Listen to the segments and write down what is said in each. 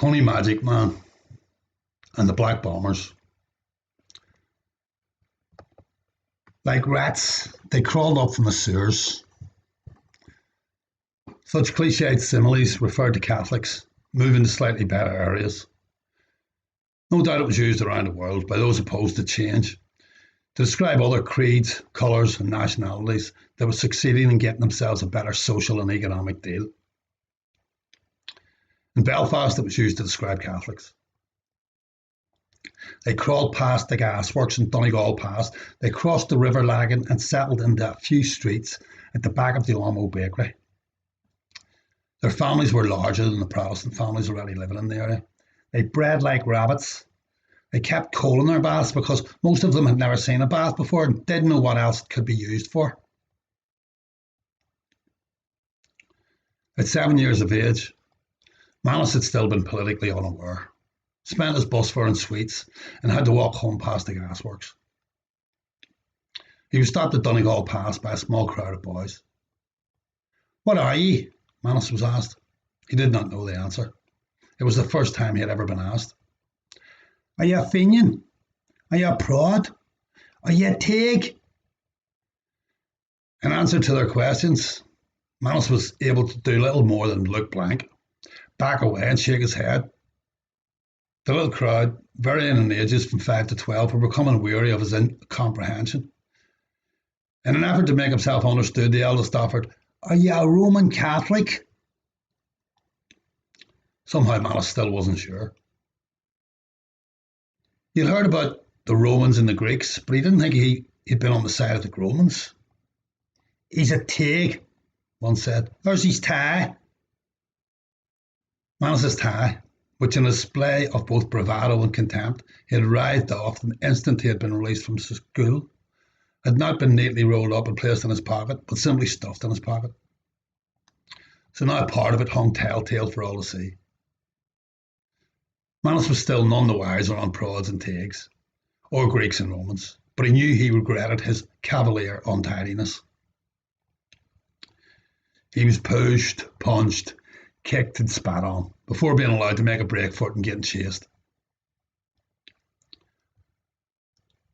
Tony Magic Man and the Black Bombers. Like rats, they crawled up from the sewers. Such cliched similes referred to Catholics moving to slightly better areas. No doubt it was used around the world by those opposed to change to describe other creeds, colours and nationalities that were succeeding in getting themselves a better social and economic deal. In Belfast it was used to describe Catholics. They crawled past the gasworks in Donegal Pass, they crossed the River Lagan and settled into a few streets at the back of the Ormeau Bakery. Their families were larger than the Protestant families already living in the area. They bred like rabbits. They kept coal in their baths because most of them had never seen a bath before and didn't know what else it could be used for. At 7 years of age, Manus had still been politically unaware, spent his bus fare in sweets and had to walk home past the gasworks. He was stopped at Donegal Pass by a small crowd of boys. "What are ye?" Manus was asked. He did not know the answer. It was the first time he had ever been asked. "Are you a Fenian? Are you a prod? Are you a Tig?" In answer to their questions, Manus was able to do little more than look blank, back away and shake his head. The little crowd, varying in ages from 5 to 12, were becoming weary of his incomprehension. In an effort to make himself understood, the eldest offered, "Are you a Roman Catholic?" Somehow Manus still wasn't sure. He'd heard about the Romans and the Greeks, but he didn't think he'd been on the side of the Romans. "He's a Tig," one said. "There's his tie." Manus's tie, which in a display of both bravado and contempt he had writhed off the instant he had been released from school, had not been neatly rolled up and placed in his pocket, but simply stuffed in his pocket. So now part of it hung telltale for all to see. Manus was still none the wiser on prods and tags, or Greeks and Romans, but he knew he regretted his cavalier untidiness. He was pushed, punched, kicked and spat on, before being allowed to make a break for it and getting chased.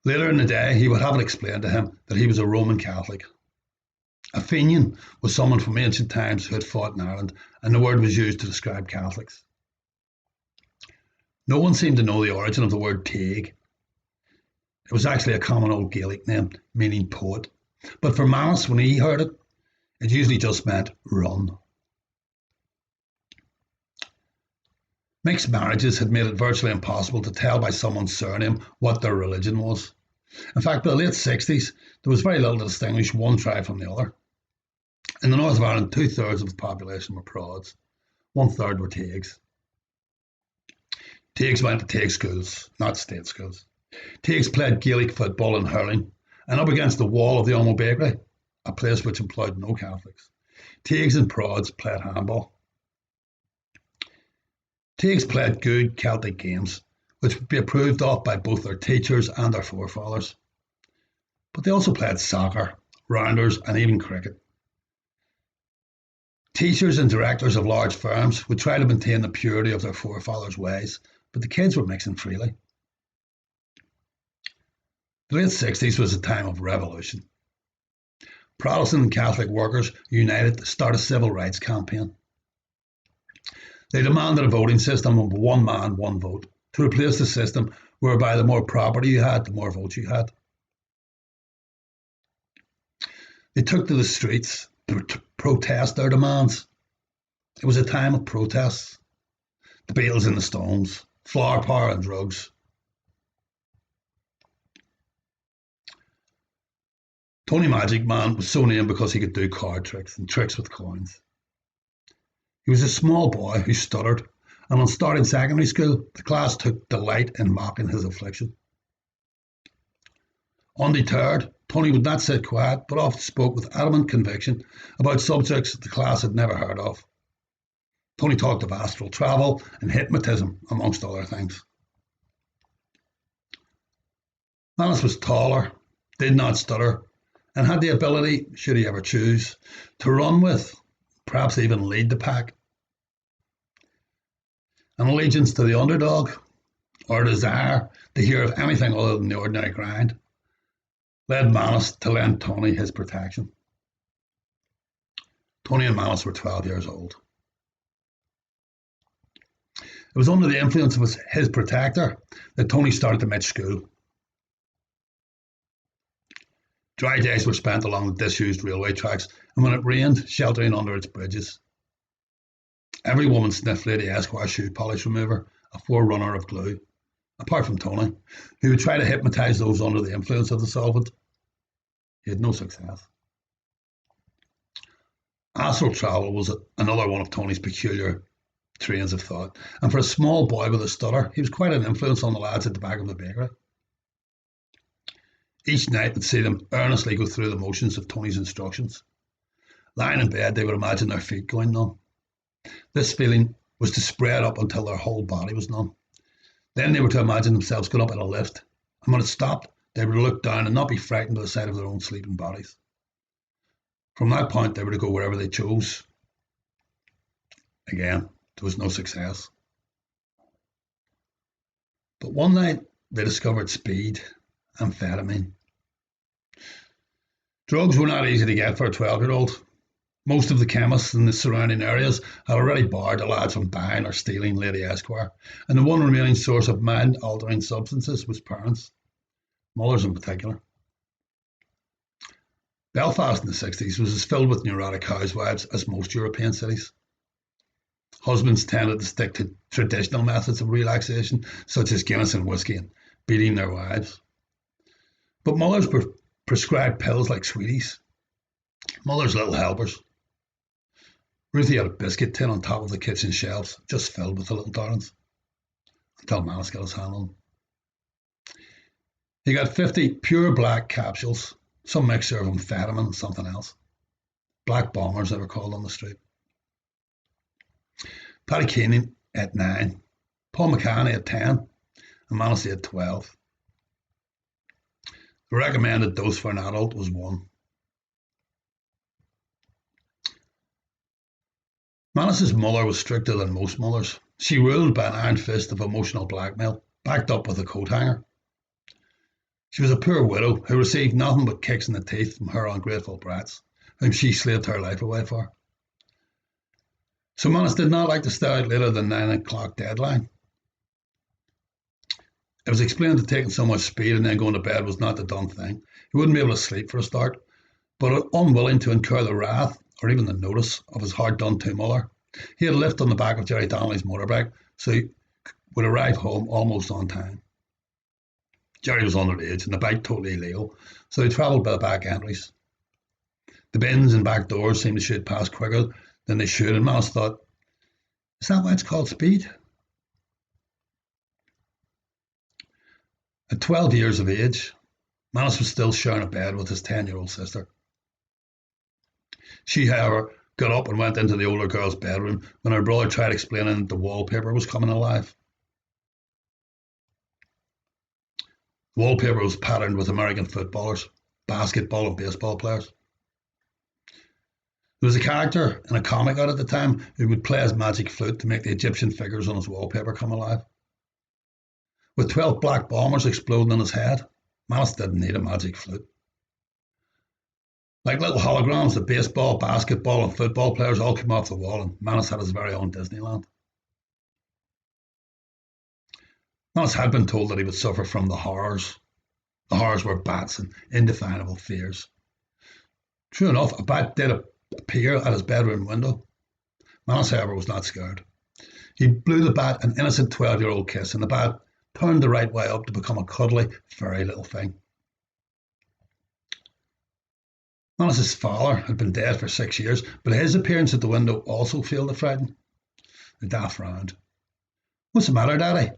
Later in the day, he would have it explained to him that he was a Roman Catholic. A Fenian was someone from ancient times who had fought in Ireland, and the word was used to describe Catholics. No one seemed to know the origin of the word Taig. It was actually a common old Gaelic name, meaning poet. But for Manus, when he heard it, it usually just meant run. Mixed marriages had made it virtually impossible to tell by someone's surname what their religion was. In fact, by the late 60s, there was very little to distinguish one tribe from the other. In the north of Ireland, 2/3 of the population were prods, 1/3 were Taigs. Taigs went to Taig schools, not state schools. Taigs played Gaelic football and hurling, and up against the wall of the Ormeau Bakery, a place which employed no Catholics, Taigs and prods played handball. Taigs played good Celtic games, which would be approved of by both their teachers and their forefathers. But they also played soccer, rounders, and even cricket. Teachers and directors of large firms would try to maintain the purity of their forefathers' ways, but the kids were mixing freely. The late 60s was a time of revolution. Protestant and Catholic workers united to start a civil rights campaign. They demanded a voting system of one man, one vote, to replace the system whereby the more property you had, the more votes you had. They took to the streets to protest their demands. It was a time of protests. The Beatles and the Stones, flower power and drugs. Tony Magic Man was so named because he could do card tricks and tricks with coins. He was a small boy who stuttered, and on starting secondary school, the class took delight in mocking his affliction. Undeterred, Tony would not sit quiet, but often spoke with adamant conviction about subjects the class had never heard of. Tony talked of astral travel and hypnotism, amongst other things. Manus was taller, did not stutter, and had the ability, should he ever choose, to run with, perhaps even lead the pack. An allegiance to the underdog, or a desire to hear of anything other than the ordinary grind, led Manus to lend Tony his protection. Tony and Manus were 12 years old. It was under the influence of his protector that Tony started to miss school. Dry days were spent along the disused railway tracks, and when it rained, sheltering under its bridges. Every woman sniffed Lady Esquire's shoe polish remover, a forerunner of glue, apart from Tony, who would try to hypnotise those under the influence of the solvent. He had no success. Astral travel was another one of Tony's peculiar trains of thought, and for a small boy with a stutter, he was quite an influence on the lads at the back of the bakery. Each night would see them earnestly go through the motions of Tony's instructions. Lying in bed, they would imagine their feet going numb. This feeling was to spread up until their whole body was numb. Then they were to imagine themselves going up in a lift, and when it stopped, they were to look down and not be frightened by the sight of their own sleeping bodies. From that point, they were to go wherever they chose. Again, there was no success. But one night, they discovered speed, amphetamine. Drugs were not easy to get for a 12-year-old. Most of the chemists in the surrounding areas had already barred the lads from buying or stealing Lady Esquire, and the one remaining source of mind-altering substances was parents, mothers in particular. Belfast in the 60s was as filled with neurotic housewives as most European cities. Husbands tended to stick to traditional methods of relaxation, such as Guinness and whiskey and beating their wives. But mothers prescribed pills like sweeties, mother's little helpers. Ruthie had a biscuit tin on top of the kitchen shelves, just filled with the little darlings, until Manus got his hand on them. He got 50 pure black capsules, some mixture of amphetamine and something else. Black bombers, they were called on the street. Paddy Keenan at 9, Paul McCann at 10, and Manus at 12. The recommended dose for an adult was 1. Manus's mother was stricter than most mothers. She ruled by an iron fist of emotional blackmail, backed up with a coat hanger. She was a poor widow who received nothing but kicks in the teeth from her ungrateful brats, whom she slaved her life away for. So Manus did not like to stay out later than 9 o'clock deadline. It was explained that taking so much speed and then going to bed was not the done thing. He wouldn't be able to sleep for a start, but unwilling to incur the wrath or even the notice of his hard-done-to mother, he had a lift on the back of Jerry Donnelly's motorbike, so he would arrive home almost on time. Jerry was underage and the bike totally illegal, so he travelled by the back entries. The bins and back doors seemed to shoot past quicker than they should, and Manus thought, is that why it's called speed? At 12 years of age, Manus was still sharing a bed with his 10-year-old sister. She, however, got up and went into the older girl's bedroom when her brother tried explaining that the wallpaper was coming alive. The wallpaper was patterned with American footballers, basketball and baseball players. There was a character in a comic out at the time who would play his magic flute to make the Egyptian figures on his wallpaper come alive. With 12 black bombers exploding in his head, Manus didn't need a magic flute. Like little holograms, the baseball, basketball and football players all came off the wall, and Manus had his very own Disneyland. Manus had been told that he would suffer from the horrors. The horrors were bats and indefinable fears. True enough, a bat did appear at his bedroom window. Manus, however, was not scared. He blew the bat an innocent 12-year-old kiss, and the bat turned the right way up to become a cuddly, furry little thing. Manus's father had been dead for 6 years, but his appearance at the window also failed to frighten. The daft frowned. What's the matter, Daddy?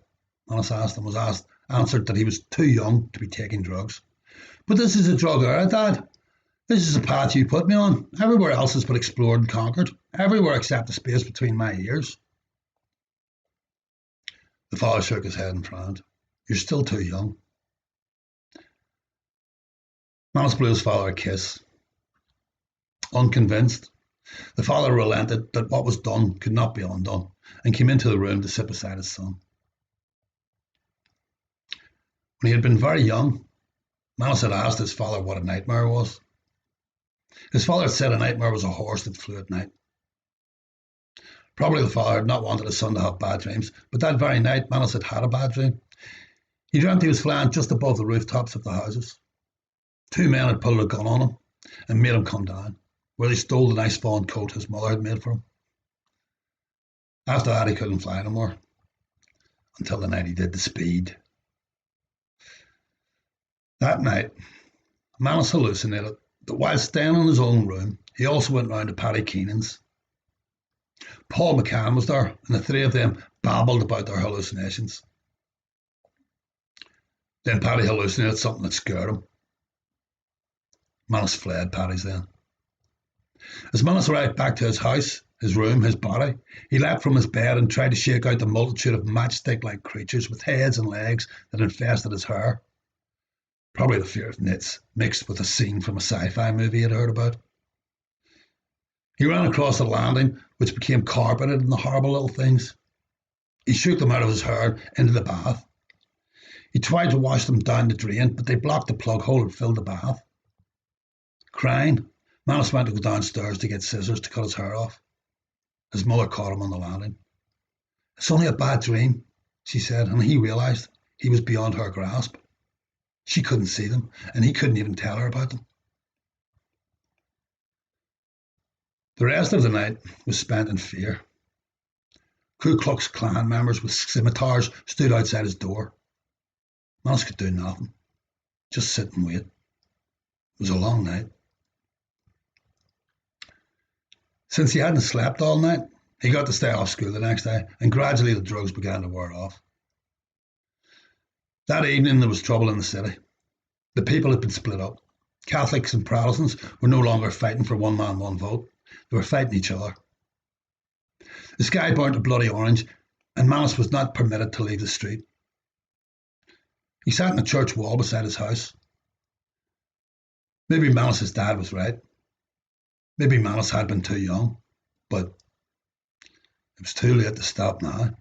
Manus asked, and was answered that he was too young to be taking drugs. But this is a drug era, Dad. This is a path you put me on. Everywhere else has been explored and conquered. Everywhere except the space between my ears. The father shook his head and frowned. You're still too young. Manus blew his father a kiss. Unconvinced, the father relented that what was done could not be undone, and came into the room to sit beside his son. When he had been very young, Manus had asked his father what a nightmare was. His father had said a nightmare was a horse that flew at night. Probably the father had not wanted his son to have bad dreams, but that very night Manus had had a bad dream. He dreamt he was flying just above the rooftops of the houses. Two men had pulled a gun on him and made him come down, where they stole the nice fawn coat his mother had made for him. After that, he couldn't fly no more, until the night he did the speed. That night, Manus hallucinated that while staying in his own room, he also went round to Paddy Keenan's. Paul McCann was there, and the three of them babbled about their hallucinations. Then Paddy hallucinated something that scared him. Manus fled Paddy's then. As Manus arrived back to his house, his room, his body, he leapt from his bed and tried to shake out the multitude of matchstick-like creatures with heads and legs that infested his hair. Probably the fear of nits, mixed with a scene from a sci-fi movie he had heard about. He ran across the landing, which became carpeted in the horrible little things. He shook them out of his hair into the bath. He tried to wash them down the drain, but they blocked the plug hole and filled the bath. Crying, Manus went to go downstairs to get scissors to cut his hair off. His mother caught him on the landing. "It's only a bad dream," she said, and he realised he was beyond her grasp. She couldn't see them, and he couldn't even tell her about them. The rest of the night was spent in fear. Ku Klux Klan members with scimitars stood outside his door. Manus could do nothing, just sit and wait. It was a long night. Since he hadn't slept all night, he got to stay off school the next day, and gradually the drugs began to wear off. That evening there was trouble in the city. The people had been split up. Catholics and Protestants were no longer fighting for one man, one vote. They were fighting each other. The sky burnt a bloody orange, and Manus was not permitted to leave the street. He sat in the church wall beside his house. Maybe Manus's dad was right. Maybe Manus had been too young, but it was too late to stop now.